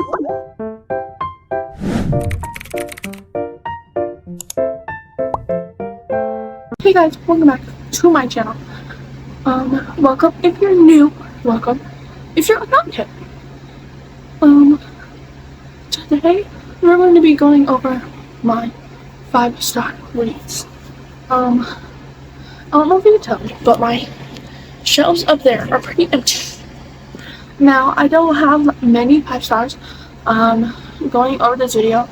Hey guys, welcome back to my channel. Welcome if you're new. Welcome if you're not new. Today we're going to be going over my 5-star reads. I don't know if you can tell, but my shelves up there are pretty empty. Now I don't have many 5 stars. Going over this video,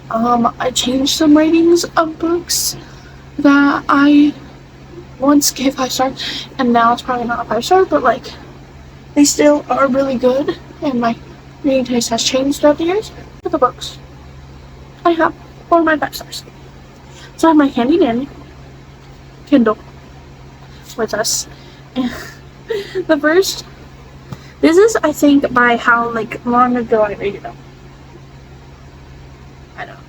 I changed some ratings of books that I once gave 5 stars, and now it's probably not a 5-star, but like they still are really good, and my reading taste has changed throughout the years. For the books I have for my 5 stars, so I have my handy dandy Kindle with us. And the first, this is I think by how like long ago I read it up. I don't know,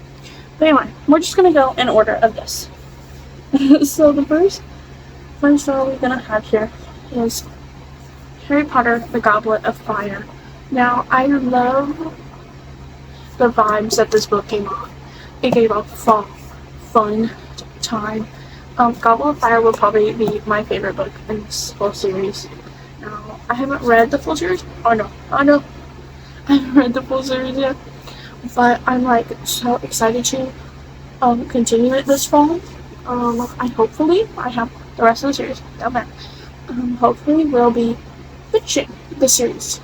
but anyway, we're just gonna go in order of this. So the first 5-star we're gonna have here is Harry Potter, the Goblet of Fire. Now, I love the vibes that this book gave off. It gave off fall, fun time. Goblet of Fire will probably be my favorite book in this whole series. Now, I haven't read the full series. Oh no, I haven't read the full series yet. But I'm like so excited to continue it this fall. I have the rest of the series down there. Hopefully we'll be finishing the series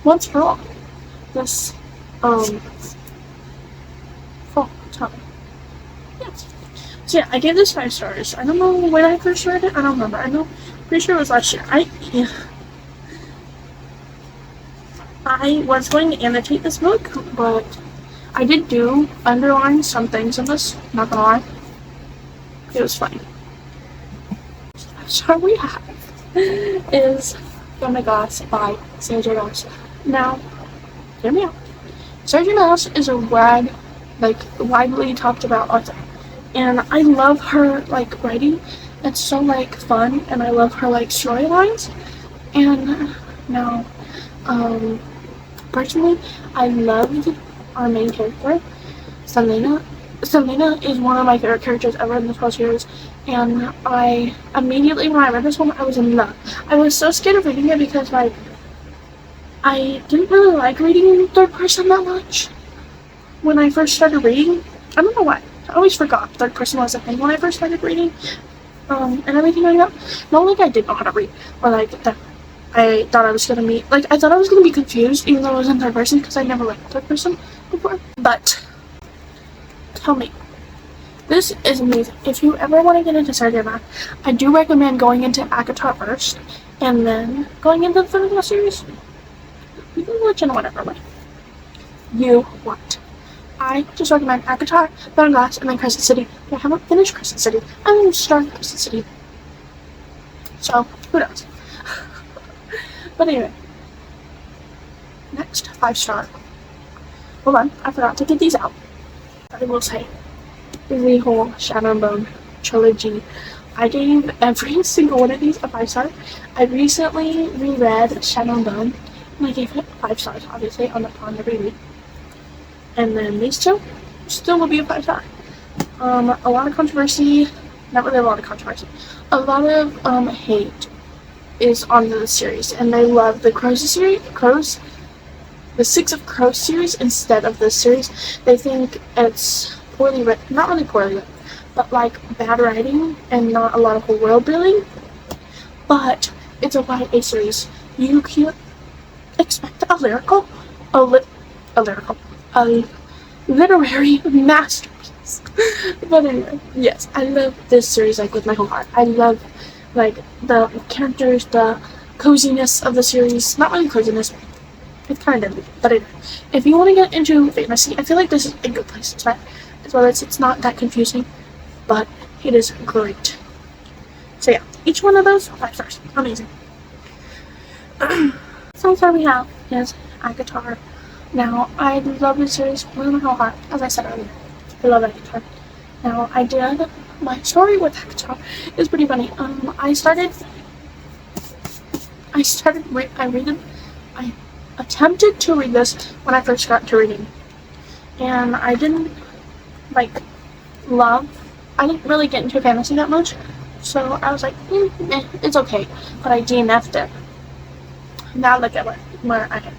once for all this fall time. Yes. So yeah, I gave this 5 stars. I don't know when I first read it. I don't remember. Pretty sure it was last year. I was going to annotate this book, but I did underline some things in this. Not gonna lie. It was funny. So we have is From the Glass by Sarah J. Maas. Now, hear me out. Sarah J. Maas is a widely talked about author, and I love her like writing. It's so like fun, and I love her like storylines. And now, personally, I loved our main character, Selena. Selena is one of my favorite characters ever in this whole series, and I immediately when I read this one, I was in love. I was so scared of reading it because like I didn't really like reading in third person that much when I first started reading. I don't know why. I always forgot third person was a thing when I first started reading, and everything like that. Not like I didn't know how to read, or like that I thought I was gonna be like I thought I was gonna be confused even though I was in third person because I never read third person before. But tell me, this is amazing. If you ever want to get into Sarah J. Maas, I do recommend going into ACOTAR first, and then going into the From the Glass series. You can watch in whatever way you want. I just recommend ACOTAR, From the Glass, and then Crescent City. I haven't finished Crescent City. I haven't started Crescent City. So, who knows? But anyway. Next, 5-star. Hold on, I forgot to get these out. I will say, the whole Shadow and Bone trilogy, I gave every single one of these a 5-star. I recently reread Shadow and Bone, and I gave it 5 stars, obviously, on the reread. And then these two still will be a 5-star. A lot of controversy, not really a lot of controversy, a lot of hate is on the series, and they love the the Six of Crows series instead of this series. They think it's poorly written, not really poorly written, but like bad writing and not a lot of world building. But it's a YA series. You can't expect a literary masterpiece. But anyway, yes, I love this series like with my whole heart. I love like the characters, the coziness of the series. Not really coziness. It's kind of, but if you want to get into fantasy, I feel like this is a good place to start. As well as it's not that confusing, but it is great. So yeah, each one of those 5 stars, amazing. So far we have is ACOTAR. Now I love this series with my whole heart, as I said earlier. I love ACOTAR. Now I did my story with ACOTAR is pretty funny. I attempted to read this when I first got to reading, and I didn't like I didn't really get into fantasy that much, so I was like, it's okay, but I DNF'd it. Now look at where I am.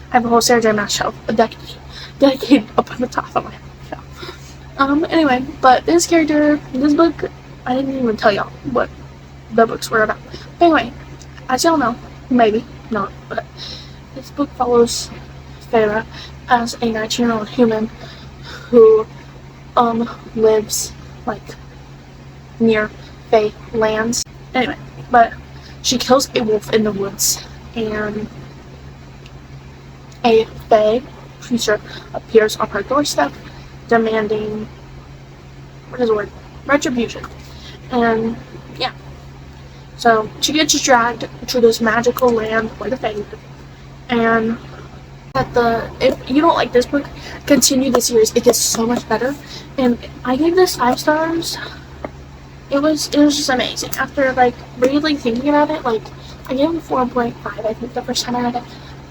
I have a whole Sarah J. Maas shelf, a decade up on the top of my shelf. Anyway, but this book, I didn't even tell y'all what the books were about. But anyway, as y'all know, maybe not, but this book follows Farah as a 19-year-old human who lives like near Fae lands. Anyway, but she kills a wolf in the woods, and a Fae creature appears on her doorstep demanding retribution. And yeah, so she gets dragged to this magical land where the Fae live. And if you don't like this book, continue the series. It gets so much better. And I gave this 5 stars. It was just amazing. After like really thinking about it, like I gave it 4.5, I think, the first time I read it.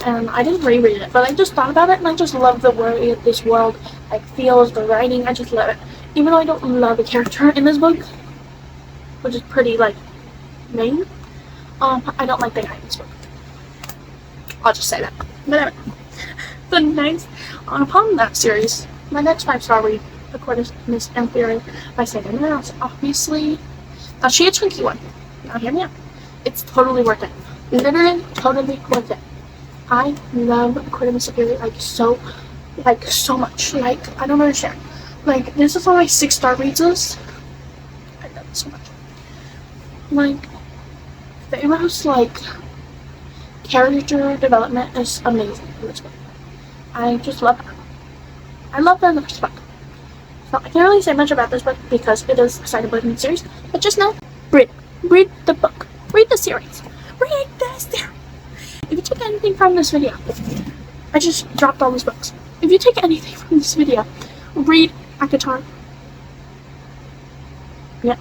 And I didn't reread it, but I just thought about it, and I just love the way this world like feels, the writing. I just love it. Even though I don't love a character in this book, which is pretty like main, I don't like the guy in this book. I'll just say that. But anyway, the next upon that series, my next 5-star read, Aquarius and Theory by Sarah J. Maas. Obviously, now she a chunky one. Now hear me out. It's totally worth it. Literally, totally worth it. I love Aquarius and Theory so much. Like, I don't understand. Like, this is on my 6-star reads list. I love it so much. Like, Farah's character development is amazing in this book. I just love her. I love her in the first book. So I can't really say much about this book because it is a second book in the series, but just know, read the book. Read the series. Read the series. If you took anything from this video, I just dropped all these books. If you take anything from this video, read ACOTAR. Yeah.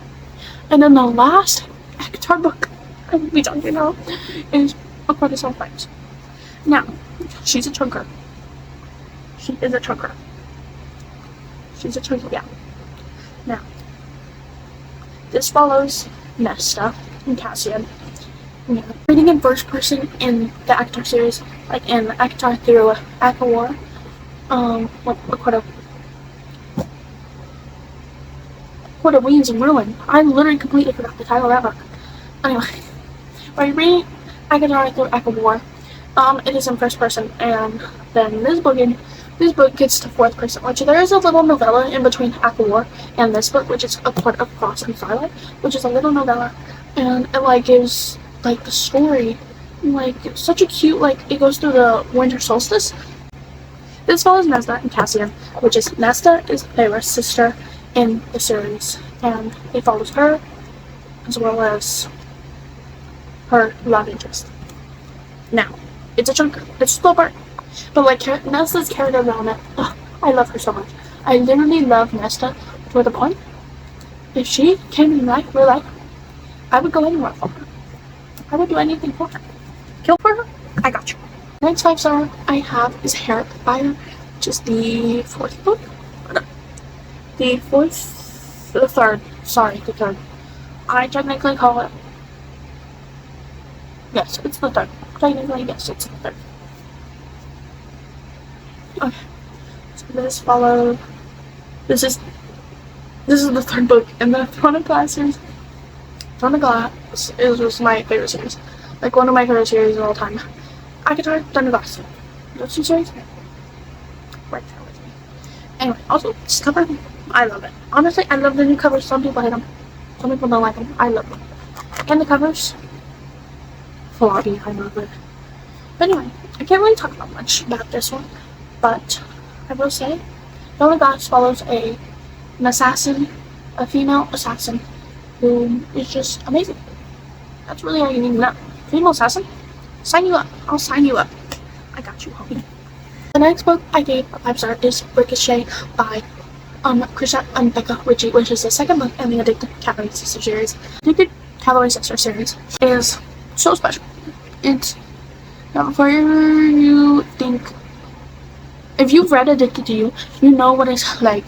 And then the last ACOTAR book I will be talking about is Aquarius on Flames. Now, she's a chunker. She is a chunker. She's a chunky gal. Now, this follows Nesta and Cassian. Yeah. Reading in first person in the ACOTAR series, like in ACOTAR through ACOWAR, what a Weeds and Ruin. I literally completely forgot the title of that book. Anyway, when you read ACOTAR through ACOWAR, it is in first person, and then this book gets to fourth person, which there is a little novella in between ACOWAR and this book, which is A Court of Frost and Twilight, which is a little novella, and it gives the story such a cute, it goes through the winter solstice. This follows Nesta and Cassian, which is Nesta is Farah's sister in the series, and it follows her as well as her love interest. Now, it's a chunker. It's slow burn. But Nesta's character development, I love her so much. I literally love Nesta to the point. If she came in real life, I would go anywhere for her. I would do anything for her. Kill for her? I got you. The next 5-star I have is Hair at the Fire, which is the 4th book. The third. Sorry, the 3rd. I technically call it. Yes, it's the 3rd. Technically, yes, it's the 3rd. Okay. So this is the 3rd book in the Throne of Glass series. Throne of Glass is my favorite series. One of my favorite series of all time. ACOTAR, Throne of Glass. Those 2 series? Right there with me. Anyway, also, this cover, I love it. Honestly, I love the new covers. Some people hate them. Some people don't like them. I love them. And the covers, floppy, I love it. But anyway, I can't really talk about much about this one, but I will say, Throne of Glass follows an assassin, a female assassin, who is just amazing. That's really all you need to know. Female assassin? Sign you up. I'll sign you up. I got you, homie. The next book I gave a 5-star is Ricochet by Krisha and Becca Ritchie, which is the 2nd book in the Addicted Cavalry Sister series. Addicted Cavalry Sister series is so special. It's Now, before you think, if you've read Addicted to You, you know what it's like.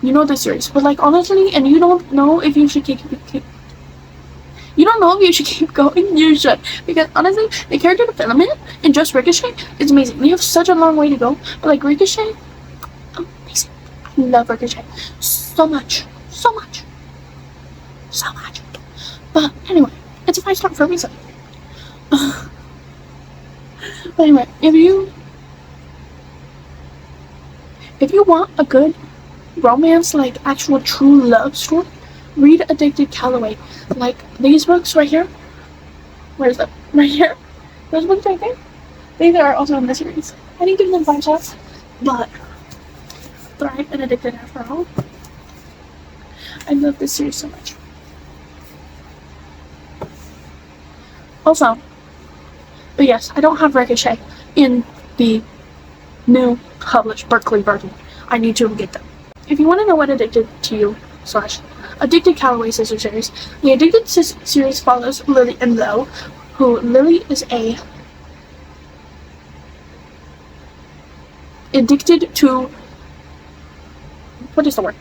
You know the series, but like honestly, and you don't know if you should keep you don't know if you should keep going. You should, because honestly, the character development in just Ricochet is amazing. We have such a long way to go, but like Ricochet, amazing. I love Ricochet so much, so much, so much. But anyway, it's a 5-star for a reason. But anyway, if you want a good romance, like actual true love story, read Addicted Calloway. Like these books right here. Where's them? Right here. Those books right there. These are also in the series. I didn't give them 5 stars, but Thrive and Addicted after all. I love this series so much. Also, but yes, I don't have Ricochet in the new published Berkeley version. I need to get them. If you want to know what Addicted to You / Addicted Calloway sister series, the Addicted series follows Lily and Lo, who Lily is a addicted to, what is the word?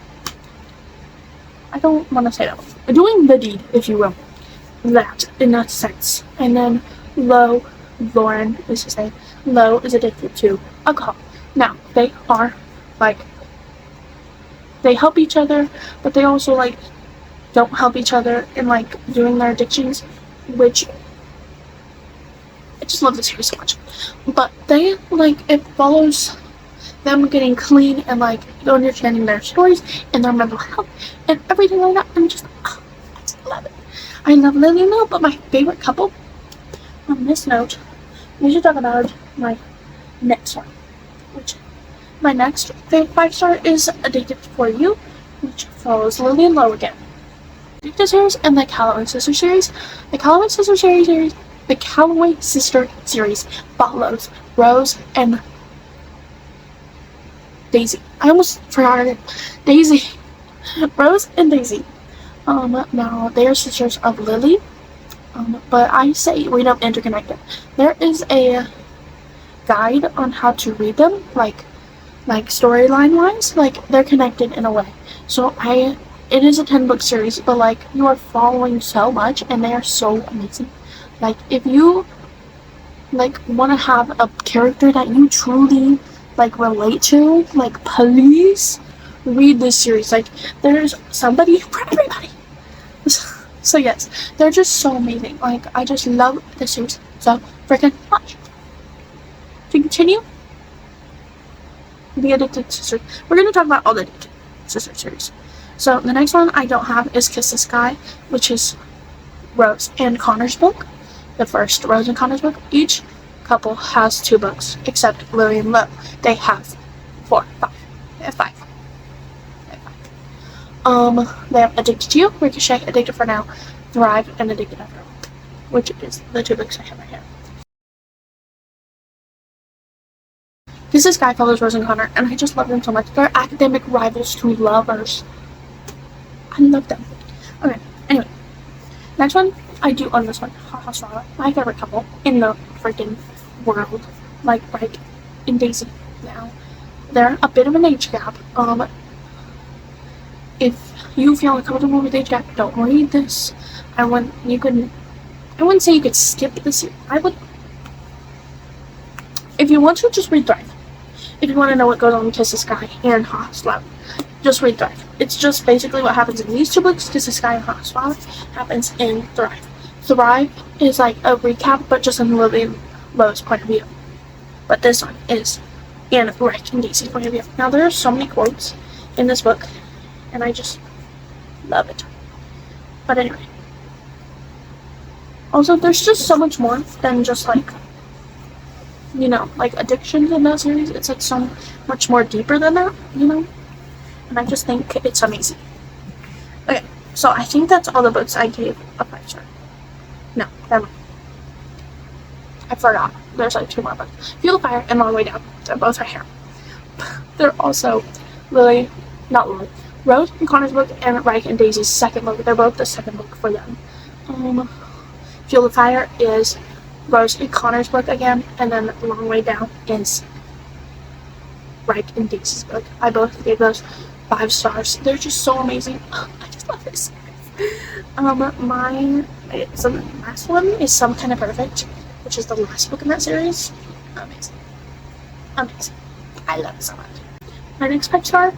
I don't want to say that. Doing the deed, if you will. That, in that sense. And then Lauren is his name. Lo is addicted to alcohol. Now, they are like, they help each other, but they also like don't help each other in like doing their addictions, which I just love this series so much. But they like, it follows them getting clean and like understanding their stories and their mental health and everything like that. And just, I just love it. I love Lily and Lo, but my favorite couple on this note, we should talk about my next one, which my next 5-star is Addicted for You, which follows Lily and Lo again. Addicted series and the Calloway Sister series. The Calloway Sister series follows Rose and Daisy. I almost forgot it. Daisy. Rose and Daisy. Now they are sisters of Lily. But I say read them interconnected. There is a guide on how to read them, like storyline wise, like they're connected in a way. So it is a 10-book series, but like you are following so much and they are so amazing. Like if you like want to have a character that you truly like relate to, like please read this series. Like there's somebody for everybody. So yes, they're just so amazing. Like I just love this series so freaking much. To continue, the Addicted Sister. We're going to talk about all the Addicted Sister series. So the next one I don't have is Kiss the Sky, which is Rose and Connor's book. The first Rose and Connor's book. Each couple has 2 books, except Lily and Lo. They have 5. They have 5. They have Addicted to You, Ricochet, Addicted for Now, Thrive, and Addicted After All, which is the 2 books I have right here. This is Sky follows Rose and Connor, and I just love them so much. They're academic rivals to lovers. I love them. Okay, anyway. Next one, I do own this one. Haha, Swallow. My favorite couple in the freaking world. Like, right in Daisy now. They're a bit of an age gap. If you feel uncomfortable with age gap, don't read this. I wouldn't say you could skip this. I would, if you want to, just read Thrive. If you want to know what goes on in Kiss the Sky and Haha, Swallow, just read Thrive. It's just basically what happens in these 2 books. Kiss the Sky and Haha, Swallow happens in Thrive. Thrive is like a recap, but just in Lily and Lo's point of view. But this one is in Rick and Daisy's point of view. Now there are so many quotes in this book, and I just love it. But anyway. Also, there's just so much more than just like, you know, like addictions in that series. It's like so much more deeper than that, you know? And I just think it's amazing. Okay, so I think that's all the books I gave a 5-star. No, never mind. I forgot. There's like 2 more books. Fuel of Fire and Long Way Down. They're both right here. They're also Rose and Connor's book and Reich and Daisy's second book. They're both the second book for them. Fuel of Fire is Rose and Connor's book again, and then A Long Way Down is Reich and Daisy's book. I both gave those 5 stars. They're just so amazing. I just love this. So the last one is Some Kind of Perfect, which is the last book in that series. Amazing. Amazing. I love it so much. My next 5-star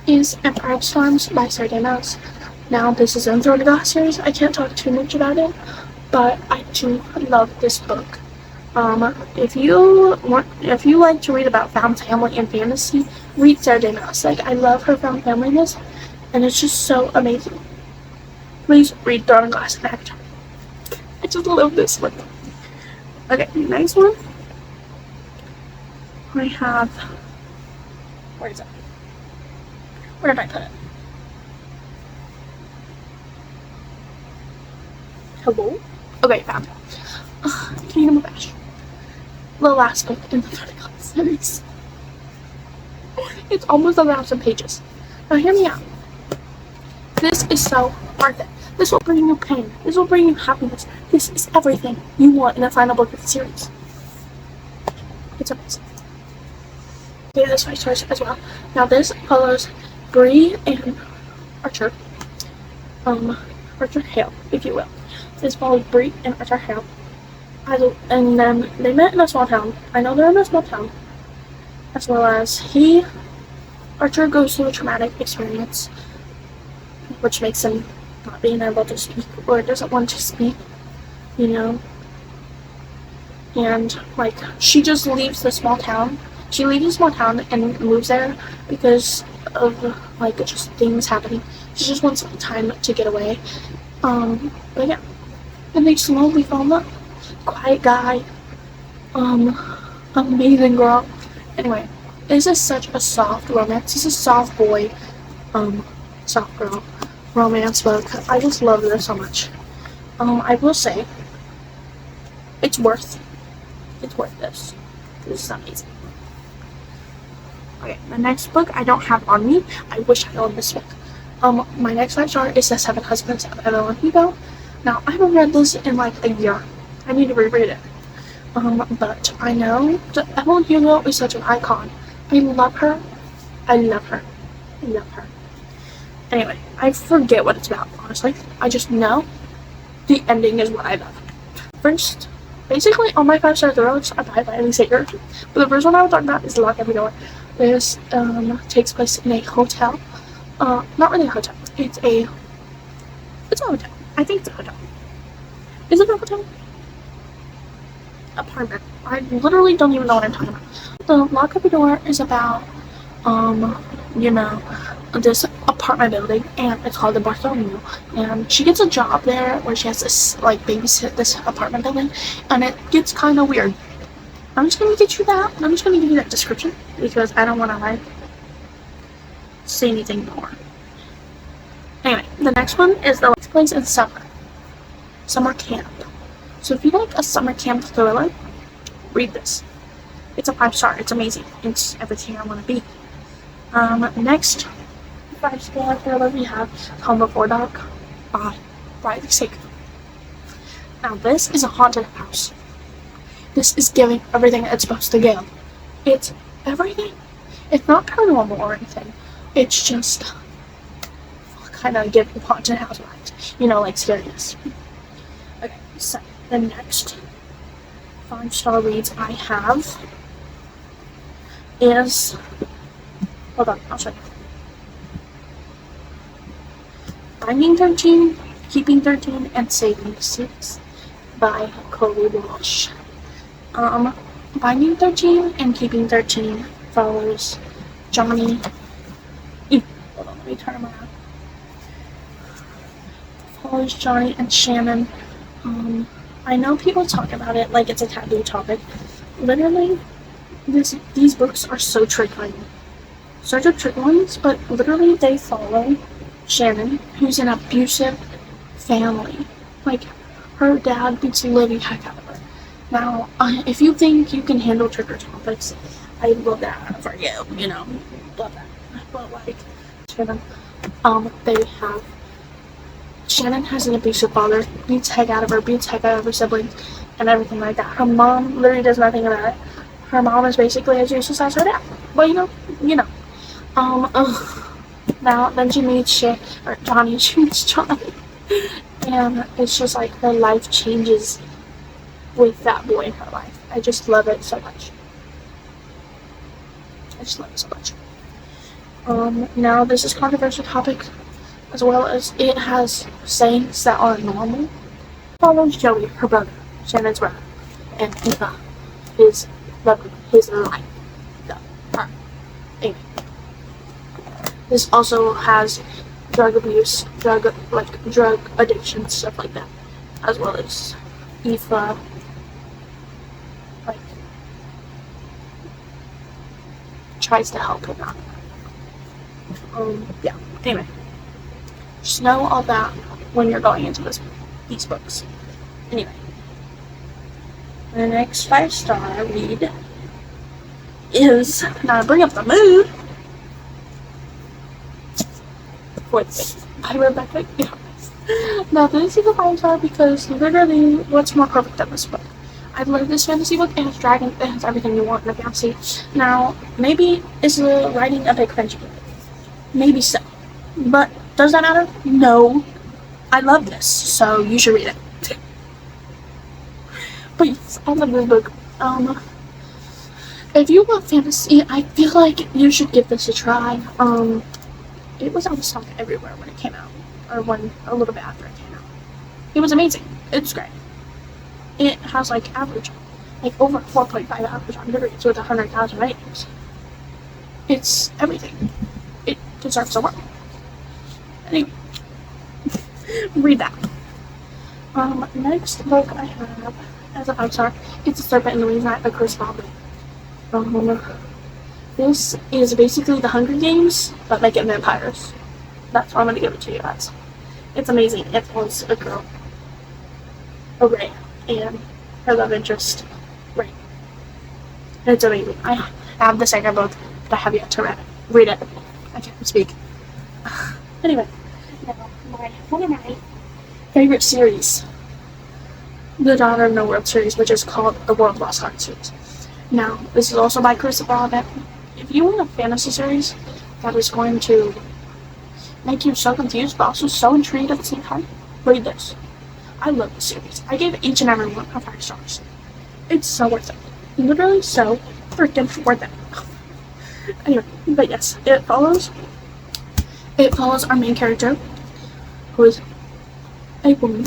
is Empire of Storms by Sarah J. Maas. Now, this is in Throne of Glass series. I can't talk too much about it, but I do love this book. If you like to read about found family and fantasy, read Sarah J. Maas. Like, I love her found familyness, and it's just so amazing. Please read Throne of Glass and Avatar. I just love this one. Okay, next one. I have. Where is it? Where did I put it? Hello? Okay, found it. Kingdom of Ash. The last book in the Throne of Glass series. It's almost 1,000 pages. Now hear me out. This is so worth it. This will bring you pain. This will bring you happiness. This is everything you want in the final book of the series. It's amazing. Okay, this 5 stars as well. Now this follows Bree and Archer. Archer Hale, if you will. This follows Bree and Archer Hale. And then they met in a small town. I know they're in a small town. As well as Archer goes through a traumatic experience, which makes him not being able to speak, or doesn't want to speak, you know. And, like, she just leaves the small town. She leaves the small town and moves there because of, like, just things happening. She just wants some time to get away. But yeah. And they slowly fall in love. Quiet guy. Amazing girl. Anyway, this is such a soft romance. This is a soft boy, soft girl romance book. I just love this so much. I will say, it's worth this. This is amazing. Okay, the next book I don't have on me. I wish I owned this book. My next 5-star is The 7 Husbands of Evelyn Hugo. Now, I haven't read this in like a year. I need to reread it. But I know that Evelyn Hugo is such an icon. I love her. I love her. I love her. Anyway, I forget what it's about, honestly. I just know the ending is what I love. First, basically, all my 5-star thrillers are by Riley Sager. But the first one I was talking about is Lock Every Door. This takes place in a hotel. Not really a hotel. It's a hotel. I think it's a hotel. Is it a hotel? Apartment. I literally don't even know what I'm talking about. The Lock Every Door is about, you know, this apartment building, and it's called the Bartholomew. And she gets a job there where she has to, like, babysit this apartment building, and it gets kind of weird. I'm just gonna give you that description because I don't want to, like, say anything more. Anyway, the next one is the next place in summer camp. So if you like a summer camp thriller, read this. It's a 5-star. It's amazing. It's everything I want to be. Next 5-star thriller we have Calm Before Dark by Riley Sager. Now this is a haunted house. This is giving everything it's supposed to give. It's everything. It's not paranormal or anything. It's just kind of giving haunted house vibes. You know, like scariness. Okay, so the next 5-star reads I have is, hold on, I'll show you. Finding 13, Keeping 13, and Saving 6 by Chloe Walsh. Finding 13 and Keeping 13 follows Johnny. Hold on, let me turn him around. Follows Johnny and Shannon. I know people talk about it like it's a taboo topic. Literally, these books are so triggering. Such a trigger ones, but literally they follow Shannon, who's an abusive family. Like, her dad beats the living heck out of her. Now, if you think you can handle trigger topics, I love that for you, you know, love that. But like, Shannon, they have Shannon has an abusive father, beats heck out of her, beats heck out of her siblings, and everything like that. Her mom literally does nothing about it. Her mom is basically as useless as her dad. But you know. Now then she meets Johnny. She meets Johnny, and it's just like her life changes with that boy in her life. I just love it so much. I just love it so much. Now this is a controversial topic, as well as it has sayings that are normal. Follows Joey, her brother, Shannon's brother, and Eva, his life, her, Amy. This also has drug abuse, drug addiction, stuff like that, as well as Eva, tries to help him out. Yeah. Anyway, just know all that when you're going into these books. Anyway, the next 5-star read is, now to bring up the mood, by Rebecca. Now this is a 5-star because literally, what's more perfect than this book? I've loved this fantasy book. It has dragons. It has everything you want in a fantasy. Now, maybe is the writing a bit cringy? Maybe so. But does that matter? No. I love this, so you should read it. But yes, I love this book. If you want fantasy, I feel like you should give this a try. It was out of stock everywhere when it came out, or a little bit after it came out. It was amazing. It's great. It has over 4.5 average on Goodreads with 100,000 ratings. It's everything. It deserves a work. Anyway, read that. Next book I have as a 5-star, it's A Serpent in Louisiana by Chris Bobbitt. This is basically the Hunger Games, but make it vampires. That's what I'm going to give it to you guys. It's amazing. It was a girl, Ray, and her love interest, Ray. It's amazing. I have the second book, but I have yet to read it. I can't speak. Anyway, now one of my favorite series, the Daughter of No World series, which is called the World Lost Heart series. Now, this is also by Chris Bobbitt. If you want a fantasy series that is going to make you so confused but also so intrigued at the same time, read this. I love this series. I gave each and every one 5 stars. It's so worth it. Literally so freaking worth it. Anyway, but yes, it follows our main character, who is a woman.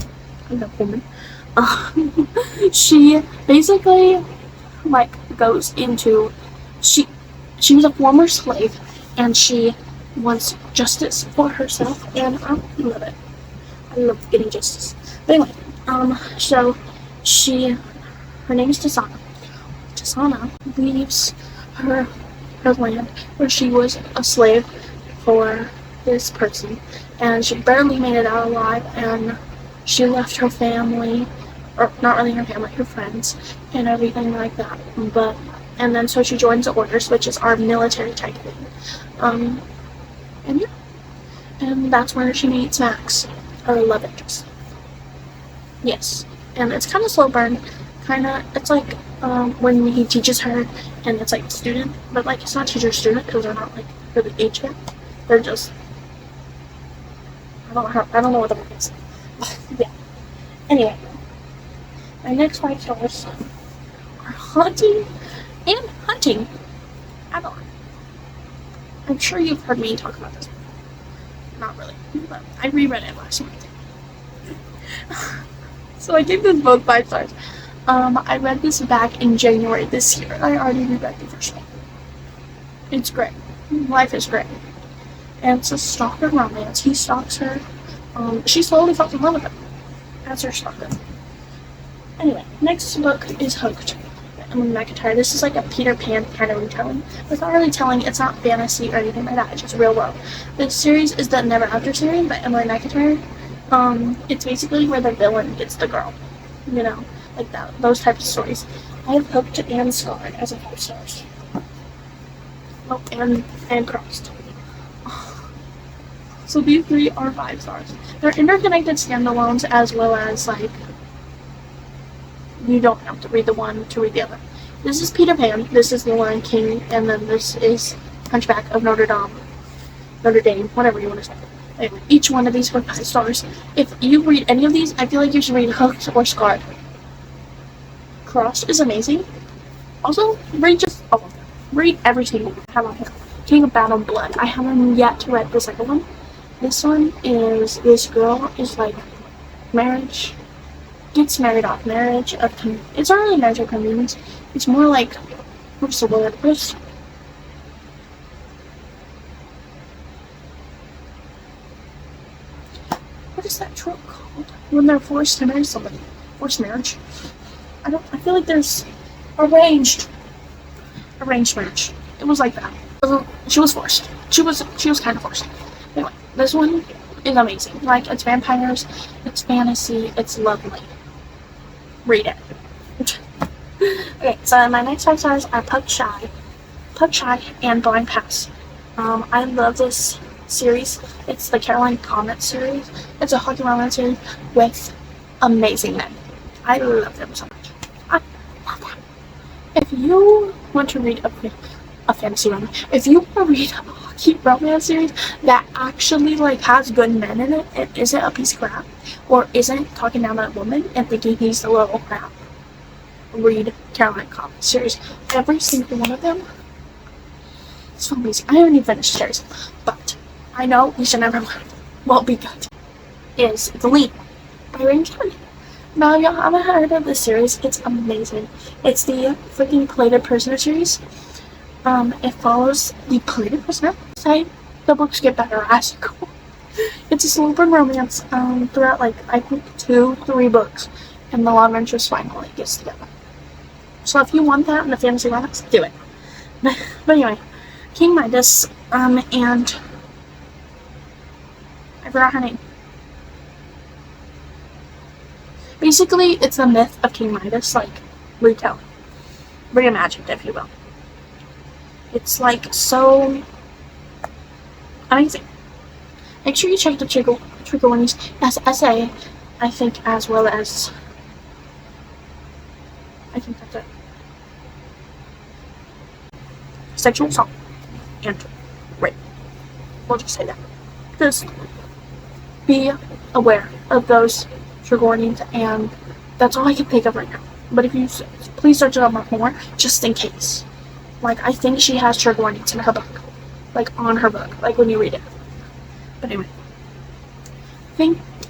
She basically goes into she was a former slave, and she wants justice for herself, and I love it. I love getting justice. But anyway, so her name is Tasana. Tasana leaves her land where she was a slave for this person, and she barely made it out alive, and she left her family, or not really her family, her friends, and everything like that. And then so she joins the Orders, which is our military type thing. And yeah. And that's where she meets Max, her love interest. Yes. And it's kind of slow burn. It's like when he teaches her, and it's like student, but it's not teacher-student because they're not really age yet. They're just, I don't know what the word is. Yeah. Anyway. My next 5 stars are Haunting and Hunting Adeline. I'm sure you've heard me talk about this. Not really, but I reread it last night. So I gave this book 5 stars. I read this back in January this year. I already reread the first one. It's great. Life is great. And it's a stalker romance. He stalks her. She slowly falls in love with him as her stalker. Anyway, next book is Hooked by Emily McIntyre. This is like a Peter Pan kind of retelling. It's not really telling, it's not fantasy or anything like that, it's just real world. The series is the Never After series by Emily McIntyre. It's basically where the villain gets the girl. Those types of stories. I have Hooked and Scarred as a 5 stars. Oh, and Crossed. So these 3 are 5 stars. They're interconnected standalones, as well as like you don't have to read the one to read the other. This is Peter Pan, this is the Lion King, and then this is Hunchback of Notre Dame, whatever you want to say. Anyway, each one of these are 5 stars. If you read any of these, I feel like you should read Hooked or Scarred. Crossed is amazing. Also, read just all of them. Read every single one. How about him? King of Battle Blood. I haven't yet read the second one. This one is, this girl is like gets married off. It's not really marriage of convenience. It's more like, what's the word? What is that trope called? When they're forced to marry somebody. Forced marriage. I feel like there's arranged marriage. It was like that. She was forced. She was kind of forced. Anyway, this one is amazing. Like, it's vampires, it's fantasy, it's lovely. Read it. Okay, so my next 5 stars are Pug Shy, and Blind Pass. I love this series. It's the Caroline Comet series. It's a hockey romance series with amazing men. I love them so much. I love them. If you want to read a fantasy romance, if you want to read a hockey romance series that actually like has good men in it and isn't a piece of crap, or isn't talking down that woman and thinking he's the little crap, read Caroline Comet series. Every single one of them is so amazing. I haven't even finished the series, but I know we should never will be good. Is The Lean by Rain Kelly. Now, if y'all haven't heard of this series, it's amazing. It's the freaking Plated Prisoner series. It follows the Plated Prisoner. The books get better as you go. It's a slow burn romance throughout, like, I think 2-3 books, and the love interest finally gets together. So if you want that in the fantasy romance, do it. But anyway, King Midas, and I forgot her name. Basically, it's the myth of King Midas, like, retelling. Reimagined, if you will. It's, like, so amazing. Make sure you check the trigger warnings as essay, I think, as well as, I think that's it. Sexual assault and rape. We'll just say that. Just be aware of those trigger warnings, and that's all I can think of right now. But if you please search it up more, just in case. Like, I think she has trigger warnings in her book, like on her book, like when you read it. But anyway,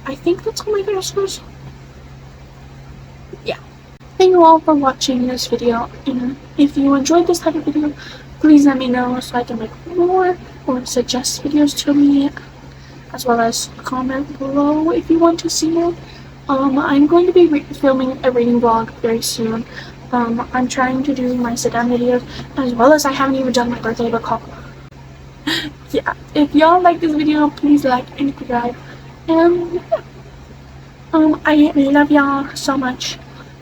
I think that's all my videos. Yeah. Thank you all for watching this video, and if you enjoyed this type of video, please let me know so I can make more, or suggest videos to me, as well as comment below if you want to see more. I'm going to be filming a reading vlog very soon. I'm trying to do my sit-down videos, as well as I haven't even done my birthday book haul. Yeah, if y'all like this video, please like and subscribe. And I love y'all so much,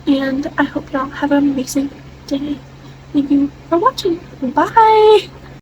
and I hope y'all have an amazing day. Thank you for watching. Bye!